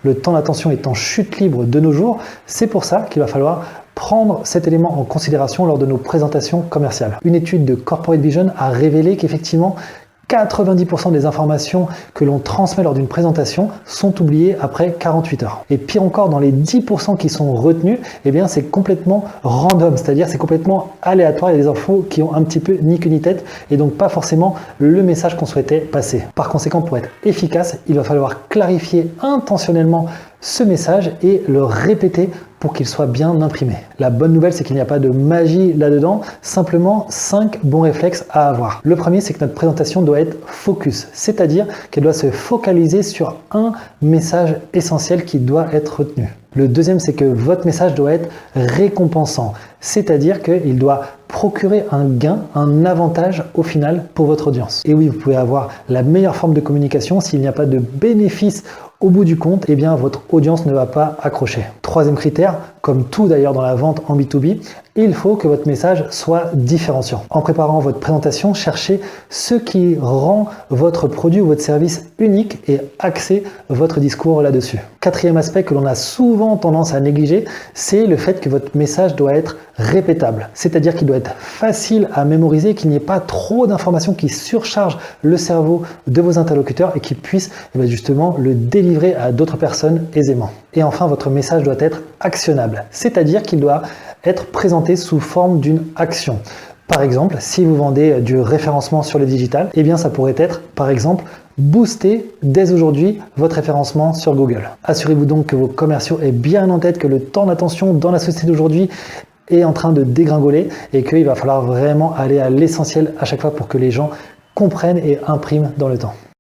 Le temps d'attention est en chute libre de nos jours, c'est pour ça qu'il va falloir prendre cet élément en considération lors de nos présentations commerciales. Une étude de Corporate Vision a révélé qu'effectivement 90% des informations que l'on transmet lors d'une présentation sont oubliées après 48 heures. Et pire encore, dans les 10% qui sont retenus, eh bien c'est complètement random, c'est-à-dire c'est complètement aléatoire. Il y a des infos qui ont un petit peu ni queue ni tête et donc pas forcément le message qu'on souhaitait passer. Par conséquent, pour être efficace, il va falloir clarifier intentionnellement ce message et le répéter pour qu'il soit bien imprimé. La bonne nouvelle, c'est qu'il n'y a pas de magie là-dedans, simplement 5 bons réflexes à avoir. Le premier, c'est que notre présentation doit être focus, c'est-à-dire qu'elle doit se focaliser sur un message essentiel qui doit être retenu. Le deuxième, c'est que votre message doit être récompensant, c'est-à-dire qu'il doit procurer un gain, un avantage au final pour votre audience. Et oui, vous pouvez avoir la meilleure forme de communication, s'il n'y a pas de bénéfice au bout du compte, eh bien votre audience ne va pas accrocher. Troisième critère, comme tout d'ailleurs dans la vente en B2B, il faut que votre message soit différenciant. En préparant votre présentation, cherchez ce qui rend votre produit ou votre service unique et axez votre discours là-dessus. Quatrième aspect que l'on a souvent tendance à négliger, c'est le fait que votre message doit être répétable. C'est-à-dire qu'il doit être facile à mémoriser, qu'il n'y ait pas trop d'informations qui surchargent le cerveau de vos interlocuteurs et qui puissent justement le délivrer à d'autres personnes aisément. Et enfin, votre message doit être actionnable. C'est-à-dire qu'il doit être présenté sous forme d'une action. Par exemple, si vous vendez du référencement sur le digital, eh bien ça pourrait être, par exemple, booster dès aujourd'hui votre référencement sur Google. Assurez-vous donc que vos commerciaux aient bien en tête que le temps d'attention dans la société d'aujourd'hui est en train de dégringoler et qu'il va falloir vraiment aller à l'essentiel à chaque fois pour que les gens comprennent et impriment dans le temps.